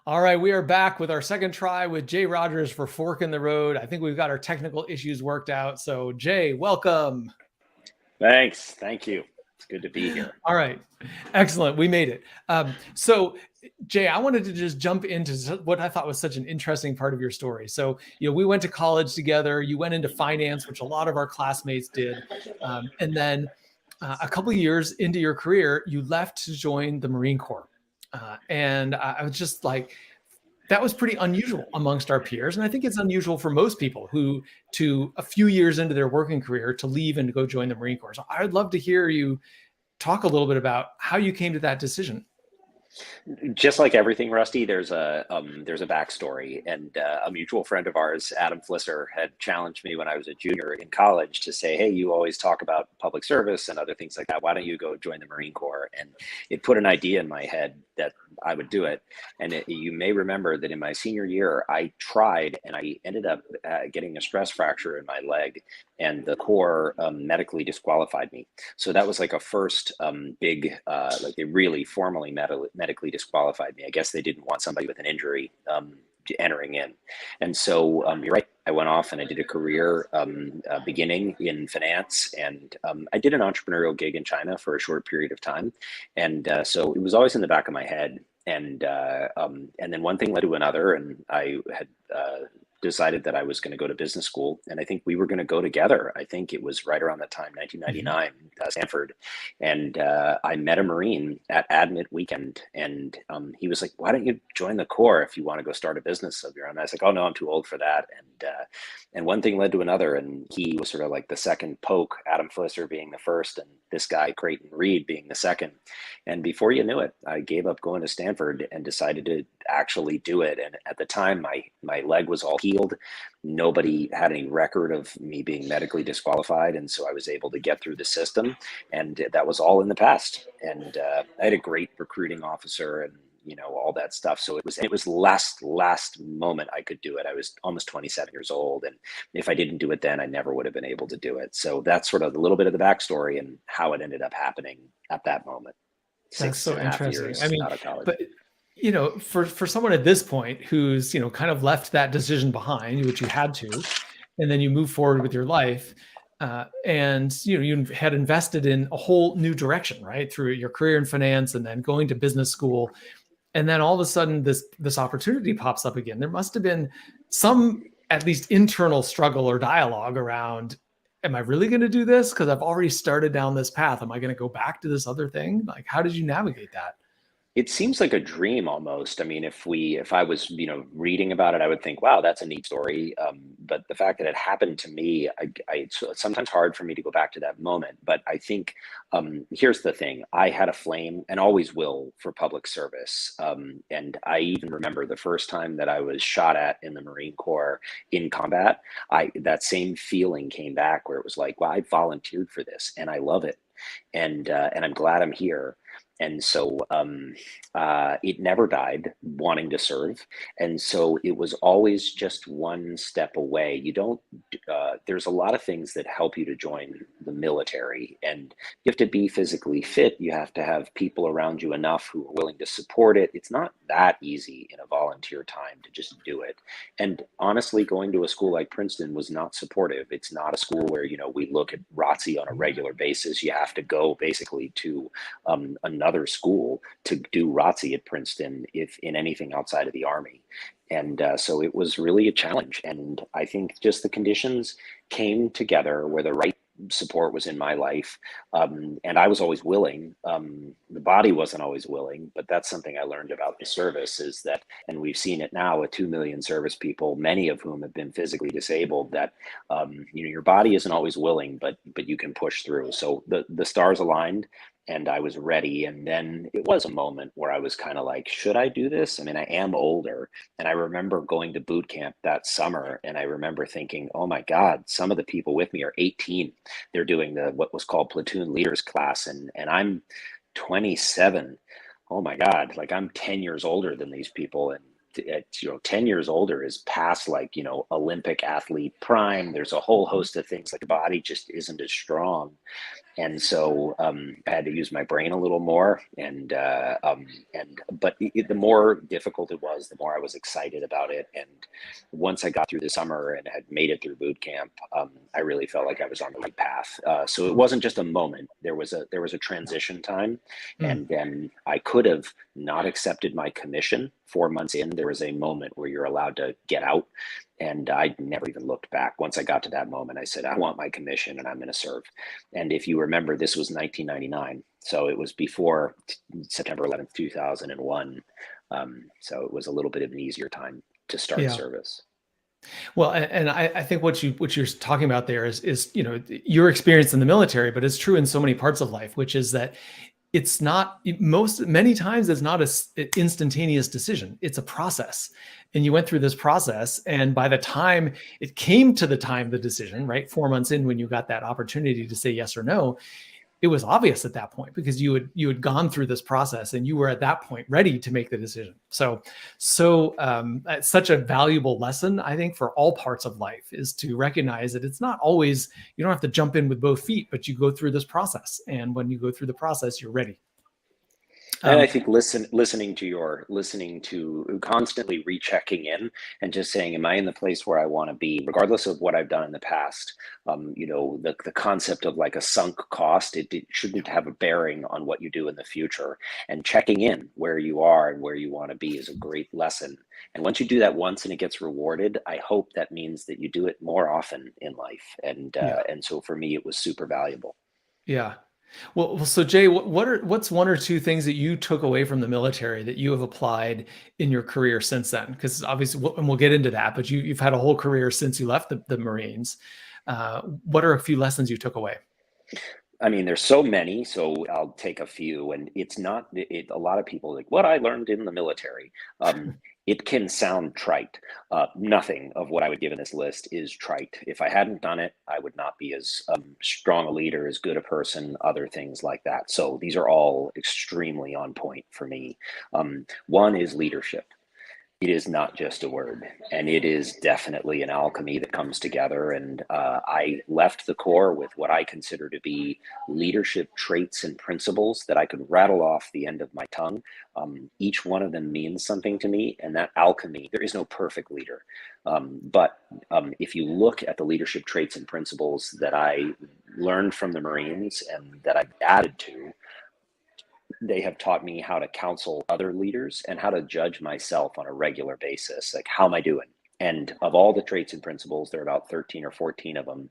All right, we are back with our second try with Jay Rogers for Fork in the Road. I think we've got our technical issues worked out. So, Jay, welcome. Thanks. Thank you. It's good to be here. All right, excellent. We made it. So, Jay, I wanted to just jump into what I thought was such an interesting part of your story. So, we went to college together. You went into finance, which a lot of our classmates did, and then a couple of years into your career, you left to join the Marine Corps. And I was just like, that was pretty unusual amongst our peers. And I think it's unusual for most people who, to a few years into their working career, to leave and to go join the Marine Corps. So I'd love to hear you talk a little bit about how you came to that decision. Just like everything, Rusty, there's a backstory, and a mutual friend of ours, Adam Flisser, had challenged me when I was a junior in college to say, "Hey, you always talk about public service and other things like that. Why don't you go join the Marine Corps?" And it put an idea in my head that I would do it. And you may remember that in my senior year, I tried, and I ended up getting a stress fracture in my leg, and the Corps medically disqualified me. So that was like a first big, like they really formally medically disqualified me. I guess they didn't want somebody with an injury entering in. And so you're right. I went off and I did a career beginning in finance, and I did an entrepreneurial gig in China for a short period of time. And so it was always in the back of my head. And then one thing led to another, and I had decided that I was going to go to business school, and I think we were going to go together. I think it was right around that time, Mhm. 1999, Stanford, and I met a Marine at Admit Weekend, and he was like, "Why don't you join the Corps if you want to go start a business of your own?" And I was like, "Oh no, I'm too old for that." And one thing led to another, and he was sort of like the second poke, Adam Flisser being the first, and this guy Creighton Reed being the second. And before you knew it, I gave up going to Stanford and decided to actually do it. And at the time, my leg was all healed. Nobody had any record of me being medically disqualified, and so I was able to get through the system, and that was all in the past. And I had a great recruiting officer, and all that stuff. So it was last moment I could do it. I was almost 27 years old, and if I didn't do it then, I never would have been able to do it. So that's sort of a little bit of the backstory and how it ended up happening at that moment. That's Six so and a half interesting. I years mean, out of college. but for someone at this point who's kind of left that decision behind, which you had to, and then you move forward with your life, and you had invested in a whole new direction, right, through your career in finance, and then going to business school, and then all of a sudden this opportunity pops up again. There must have been some at least internal struggle or dialogue around, am I really going to do this because I've already started down this path? Am I going to go back to this other thing? Like, how did you navigate that? It seems like a dream almost. I mean, if I was, reading about it, I would think, wow, that's a neat story. But the fact that it happened to me, it's sometimes hard for me to go back to that moment. But I think here's the thing: I had a flame, and always will, for public service. And I even remember the first time that I was shot at in the Marine Corps in combat. I That same feeling came back, where it was like, wow, I volunteered for this, and I love it, and I'm glad I'm here. And so it never died wanting to serve. And so it was always just one step away. You don't, there's a lot of things that help you to join the military, and you have to be physically fit. You have to have people around you enough who are willing to support it. It's not that easy in a volunteer time to just do it. And honestly, going to a school like Princeton was not supportive. It's not a school where, we look at ROTC on a regular basis. You have to go basically to another school to do ROTC at Princeton, if in anything outside of the Army. And so it was really a challenge. And I think just the conditions came together where the right support was in my life. And I was always willing. The body wasn't always willing, but that's something I learned about the service, is that, and we've seen it now with 2 million service people, many of whom have been physically disabled, that, your body isn't always willing, but you can push through. So the stars aligned, and I was ready. And then it was a moment where I was kind of like, should I do this? I mean, I am older. And I remember going to boot camp that summer, and I remember thinking, oh my God, some of the people with me are 18. They're doing what was called platoon leaders class, and I'm 27. Oh my God, like I'm 10 years older than these people. And at 10 years older is past like, Olympic athlete prime. There's a whole host of things like the body just isn't as strong. And so I had to use my brain a little more, but the more difficult it was, the more I was excited about it. And once I got through the summer and had made it through boot camp, I really felt like I was on the right path. So it wasn't just a moment. There was a transition time, Mm. and then I could have not accepted my commission 4 months in. There was a moment where you're allowed to get out, and I never even looked back. Once I got to that moment, I said, I want my commission and I'm going to serve. And if you remember, this was 1999. So it was before September 11th, 2001. So it was a little bit of an easier time to start Yeah. service. Well, and I think what you're talking about there is your experience in the military, but it's true in so many parts of life, which is that it's not many times it's not an instantaneous decision. It's a process. And you went through this process. And by the time it came to the time, the decision, right? 4 months in, when you got that opportunity to say yes or no, it was obvious at that point because you had gone through this process and you were at that point ready to make the decision. So it's such a valuable lesson, I think, for all parts of life, is to recognize that it's not always, you don't have to jump in with both feet, but you go through this process. And when you go through the process, you're ready. And I Um, think listening to constantly rechecking in and just saying, am I in the place where I want to be, regardless of what I've done in the past? The concept of like a sunk cost, it shouldn't have a bearing on what you do in the future. And checking in where you are and where you want to be is a great lesson. And once you do that once and it gets rewarded, I hope that means that you do it more often in life. yeah. And so for me, it was super valuable. Yeah. Well, so Jay, what's one or two things that you took away from the military that you have applied in your career since then? Because obviously, and we'll get into that, but you've had a whole career since you left the Marines. What are a few lessons you took away? I mean, there's so many, so I'll take a few. And it's not a lot of people like what I learned in the military. It can sound trite. Nothing of what I would give in this list is trite. If I hadn't done it, I would not be as strong a leader, as good a person, other things like that. So these are all extremely on point for me. One is leadership. It is not just a word, and it is definitely an alchemy that comes together. And I left the Corps with what I consider to be leadership traits and principles that I could rattle off the end of my tongue. Each one of them means something to me, and that alchemy, there is no perfect leader. But if you look at the leadership traits and principles that I learned from the Marines and that I've added to, they have taught me how to counsel other leaders and how to judge myself on a regular basis. Like, how am I doing? And of all the traits and principles, there are about 13 or 14 of them.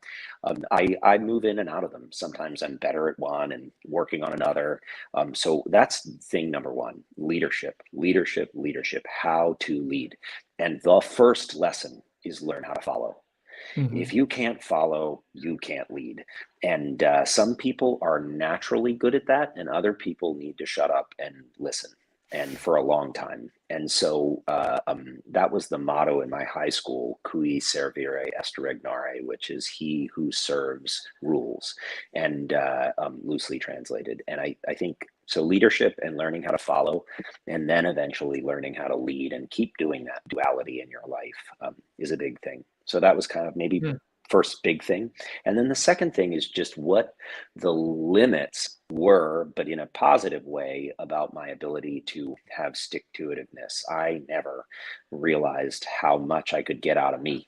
I move in and out of them. Sometimes I'm better at one and working on another. So that's thing number one: leadership, leadership, leadership, how to lead. And the first lesson is learn how to follow. If Mhm. you can't follow, you can't lead. And some people are naturally good at that, and other people need to shut up and listen, and for a long time. And so that was the motto in my high school: cui servire est regnare, which is he who serves rules, and loosely translated. And I think so, leadership and learning how to follow, and then eventually learning how to lead and keep doing that duality in your life is a big thing. So that was kind of maybe Mm. first big thing. And then the second thing is just what the limits were, but in a positive way, about my ability to have stick to itiveness. I never realized how much I could get out of me,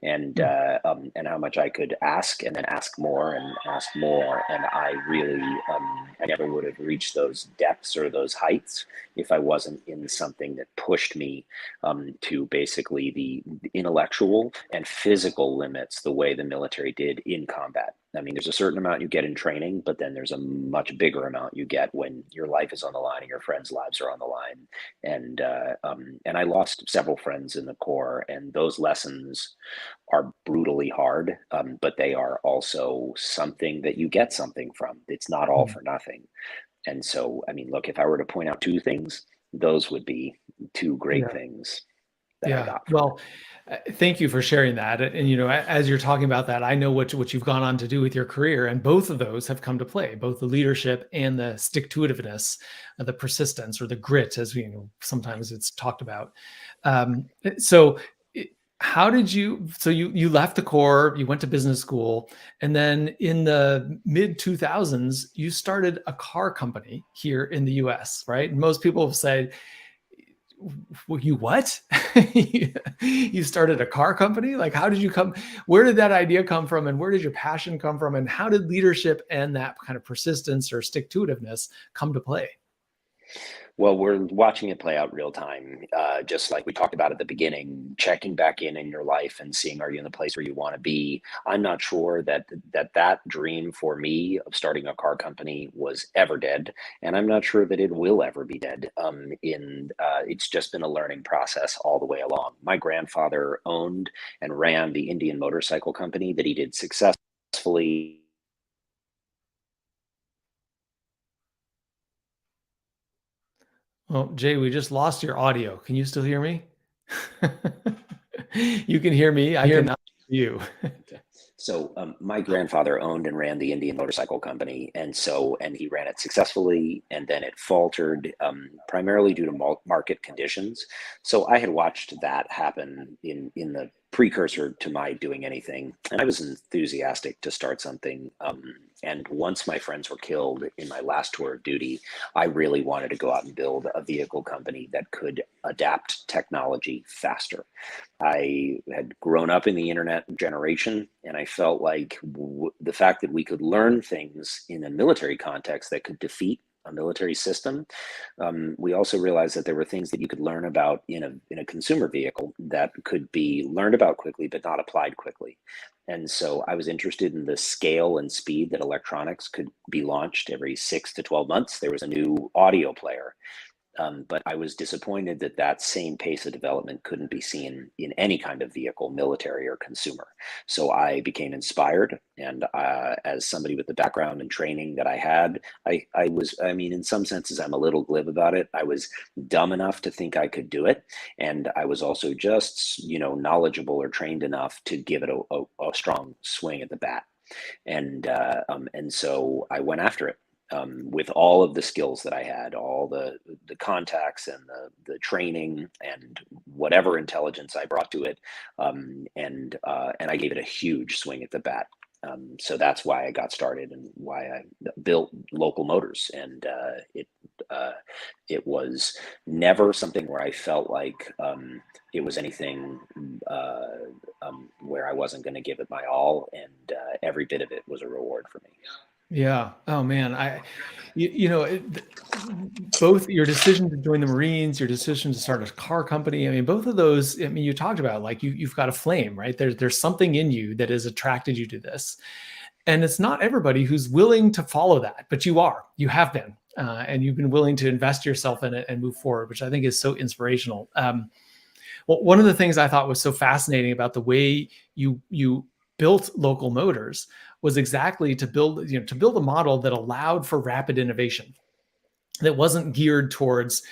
Mm. and how much I could ask and then ask more and ask more. And I really, I never would have reached those depths or those heights if I wasn't in something that pushed me to basically the intellectual and physical limits the way the military did in combat. I mean, there's a certain amount you get in training, but then there's a much bigger amount you get when your life is on the line and your friends' lives are on the line. And I lost several friends in the Corps, and those lessons are brutally hard, but they are also something that you get something from. It's not all Mm. for nothing. And so, I mean, look, if I were to point out two things, those would be two great Yeah. things. that I Yeah. got from it. Well, thank you for sharing that. And as you're talking about that, I know what you've gone on to do with your career, and both of those have come to play, both the leadership and the stick-to-itiveness, the persistence or the grit, as we sometimes it's talked about. So, i- how did you? So you left the Corps, you went to business school, and then in the mid 2000s, you started a car company here in the U.S. Right? And most people have said, well, you what? You started a car company? Like, how did you come? Where did that idea come from? And where did your passion come from? And how did leadership and that kind of persistence or stick to itiveness come to play? Well, we're watching it play out real time, just like we talked about at the beginning, checking back in your life and seeing, are you in the place where you want to be? I'm not sure that dream for me of starting a car company was ever dead, and I'm not sure that it will ever be dead. It's just been a learning process all the way along. My grandfather owned and ran the Indian Motorcycle Company that he did successfully. Well, Jay, we just lost your audio. Can you still hear me? You can hear me. I cannot hear you. Okay. So my grandfather owned and ran the Indian Motorcycle Company, and he ran it successfully, and then it faltered primarily due to market conditions. So I had watched that happen in the precursor to my doing anything, and I was enthusiastic to start something. And once my friends were killed in my last tour of duty, I really wanted to go out and build a vehicle company that could adapt technology faster. I had grown up in the internet generation, and I felt like the fact that we could learn things in a military context that could defeat a military system. We also realized that there were things that you could learn about in a consumer vehicle that could be learned about quickly, but not applied quickly. And so I was interested in the scale and speed that electronics could be launched every 6 to 12 months. There was a new audio player, but I was disappointed that that same pace of development couldn't be seen in any kind of vehicle, military or consumer. So I became inspired, and as somebody with the background and training that I had, I was, I mean, in some senses, I'm a little glib about it. I was dumb enough to think I could do it, and I was also just, knowledgeable or trained enough to give it a strong swing at the bat. And so I went after it with all of the skills that I had, all the contacts and the training and whatever intelligence I brought to it, and I gave it a huge swing at the bat. So that's why I got started and why I built Local Motors, and uh, it was never something where I felt like it was anything uh, where I wasn't going to give it my all, and every bit of it was a reward for me. Yeah. Oh man, both your decision to join the Marines, your decision to start a car company. I mean, both of those. I mean, you talked about like you've got a flame, right? There's something in you that has attracted you to this, and it's not everybody who's willing to follow that, but you are. You have been, and you've been willing to invest yourself in it and move forward, which I think is so inspirational. Well, one of the things I thought was so fascinating about the way you built Local Motors was exactly to build a model that allowed for rapid innovation, that wasn't geared towards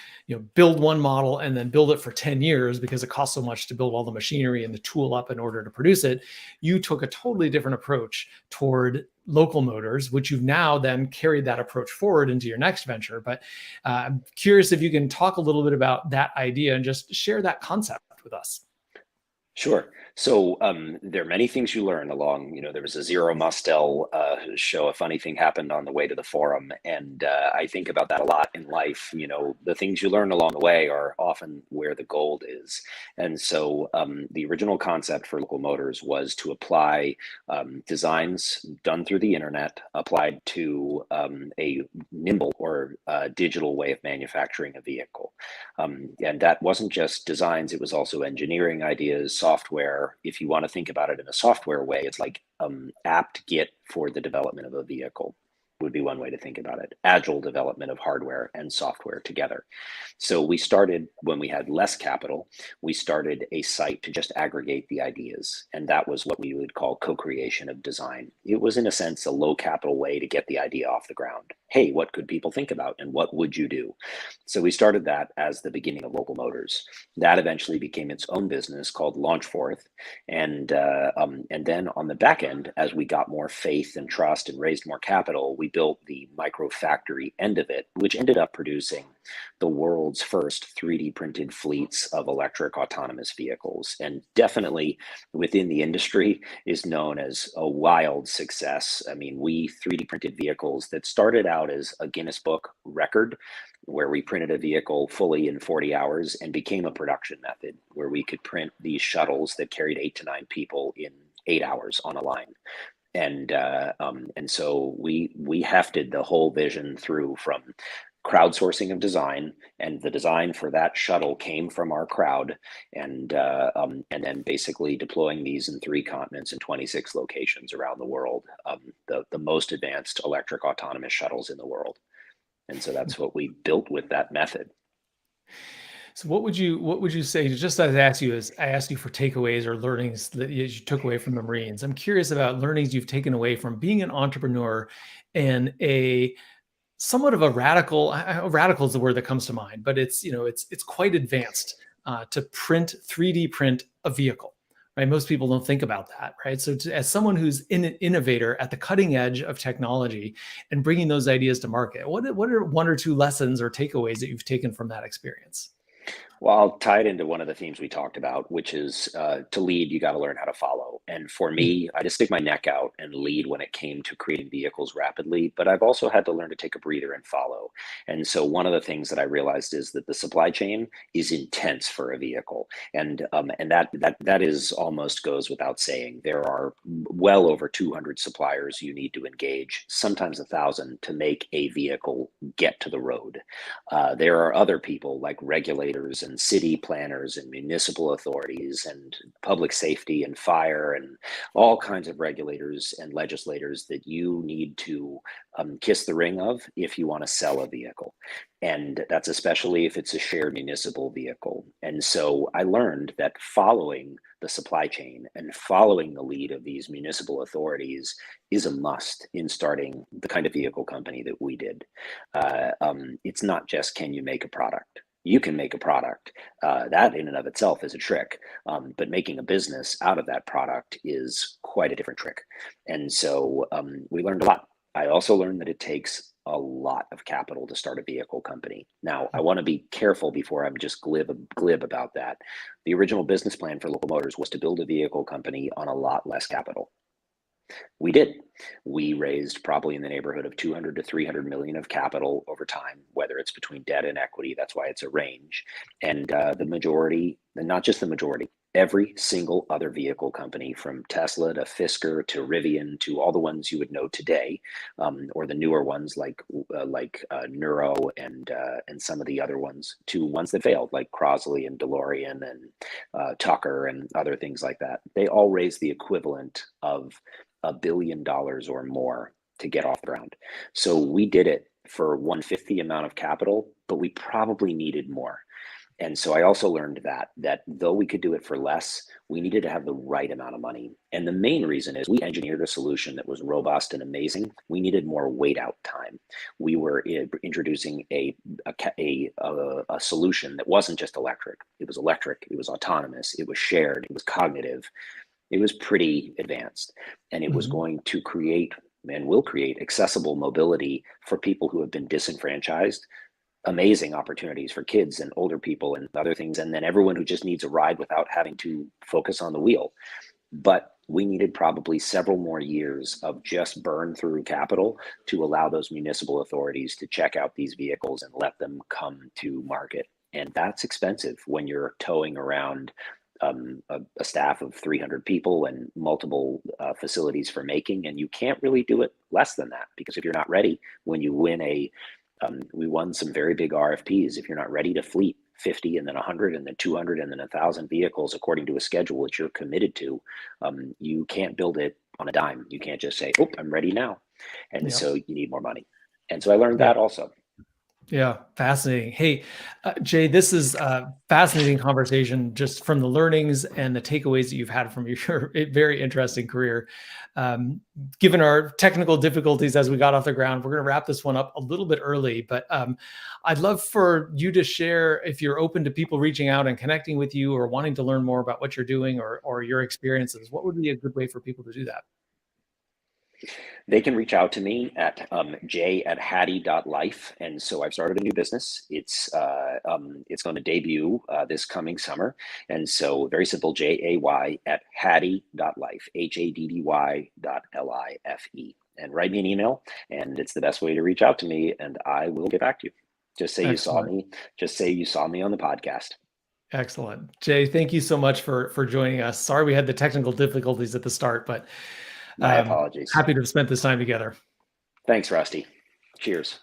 build one model and then build it for 10 years because it costs so much to build all the machinery and the tool up in order to produce it. You took a totally different approach toward Local Motors, which you've now then carried that approach forward into your next venture. But I'm curious if you can talk a little bit about that idea and just share that concept with us. Sure. So there are many things you learn along. There was a Zero Mostel show. A funny thing happened on the way to the forum, and I think about that a lot in life. The things you learn along the way are often where the gold is. And so the original concept for Local Motors was to apply designs done through the internet, applied to a nimble or digital way of manufacturing a vehicle. And that wasn't just designs; it was also engineering ideas, software. If you want to think about it in a software way, it's like apt-get for the development of a vehicle would be one way to think about it. Agile development of hardware and software together. So we started when we had less capital, we started a site to just aggregate the ideas. And that was what we would call co-creation of design. It was in a sense a low capital way to get the idea off the ground. Hey, what could people think about and what would you do? So we started that as the beginning of Local Motors. That eventually became its own business called Launchforth. And then on the back end, as we got more faith and trust and raised more capital, we built the micro factory end of it, which ended up producing the world's first 3D printed fleets of electric autonomous vehicles. And definitely within the industry is known as a wild success. I mean, we 3D printed vehicles that started out as a Guinness Book record, where we printed a vehicle fully in 40 hours and became a production method where we could print these shuttles that carried 8 to 9 people in 8 hours on a line. And so we hefted the whole vision through from crowdsourcing of design, and the design for that shuttle came from our crowd, and then basically deploying these in 3 continents and 26 locations around the world, the most advanced electric autonomous shuttles in the world. And so that's what we built with that method. So what would you say, just as I asked you for takeaways or learnings that you took away from the Marines? I'm curious about learnings you've taken away from being an entrepreneur and a somewhat of a radical is the word that comes to mind, but it's quite advanced to 3D print a vehicle, right? Most people don't think about that, right? So as someone who's an innovator at the cutting edge of technology and bringing those ideas to market, what are 1 or 2 lessons or takeaways that you've taken from that experience? Well, I'll tie it into one of the themes we talked about, which is to lead, you got to learn how to follow. And for me, I just stick my neck out and lead when it came to creating vehicles rapidly. But I've also had to learn to take a breather and follow. And so one of the things that I realized is that the supply chain is intense for a vehicle, and that is almost goes without saying. There are well over 200 suppliers you need to engage, sometimes 1,000, to make a vehicle get to the road. There are other people like regulators and city planners and municipal authorities and public safety and fire and all kinds of regulators and legislators that you need to kiss the ring of if you want to sell a vehicle. And that's especially if it's a shared municipal vehicle. And so I learned that following the supply chain and following the lead of these municipal authorities is a must in starting the kind of vehicle company that we did. It's not just, can you make a product? You can make a product. That in and of itself is a trick, but making a business out of that product is quite a different trick. And so we learned a lot. I also learned that it takes a lot of capital to start a vehicle company. Now, I want to be careful before I'm just glib about that. The original business plan for Local Motors was to build a vehicle company on a lot less capital. We did. We raised probably in the neighborhood of 200 to 300 million of capital over time, whether it's between debt and equity. That's why it's a range. And the majority, and not just the majority, every single other vehicle company, from Tesla to Fisker to Rivian to all the ones you would know today, or the newer ones like Nuro and some of the other ones, to ones that failed like Crosley and DeLorean and Tucker and other things like that. They all raised the equivalent of $1 billion or more to get off the ground. So we did it for 1/5 the amount of capital, but we probably needed more. And so I also learned that though we could do it for less, we needed to have the right amount of money. And the main reason is we engineered a solution that was robust and amazing. We needed more wait out time. We were introducing a solution that wasn't just electric. It was electric, it was autonomous, it was shared, it was cognitive. It was pretty advanced, and it was going to create and will create accessible mobility for people who have been disenfranchised, amazing opportunities for kids and older people and other things, and then everyone who just needs a ride without having to focus on the wheel. But we needed probably several more years of just burn through capital to allow those municipal authorities to check out these vehicles and let them come to market. And that's expensive when you're towing around a staff of 300 people and multiple facilities for making, and you can't really do it less than that, because if you're not ready, when you win we won some very big RFPs. If you're not ready to fleet 50 and then 100 and then 200 and then 1,000 vehicles according to a schedule that you're committed to, you can't build it on a dime. You can't just say, "Oh, I'm ready now," and Yeah. so you need more money. And so I learned Yeah. that also. Yeah, fascinating. Hey, Jay, this is a fascinating conversation just from the learnings and the takeaways that you've had from your very interesting career. Um, Given our technical difficulties as we got off the ground, we're going to wrap this one up a little bit early, but I'd love for you to share if you're open to people reaching out and connecting with you or wanting to learn more about what you're doing or your experiences. What would be a good way for people to do that? They can reach out to me at j@hattie.life. And so I've started a new business. It's going to debut this coming summer. And so very simple, JAY@hattie.life, HADDY.LIFE. And write me an email, and it's the best way to reach out to me, and I will get back to you. Just say you saw Excellent. me. Just say you saw me on the podcast. Excellent. Jay, thank you so much for joining us. Sorry we had the technical difficulties at the start, but My apologies. happy to have spent this time together. Thanks, Rusty. Cheers.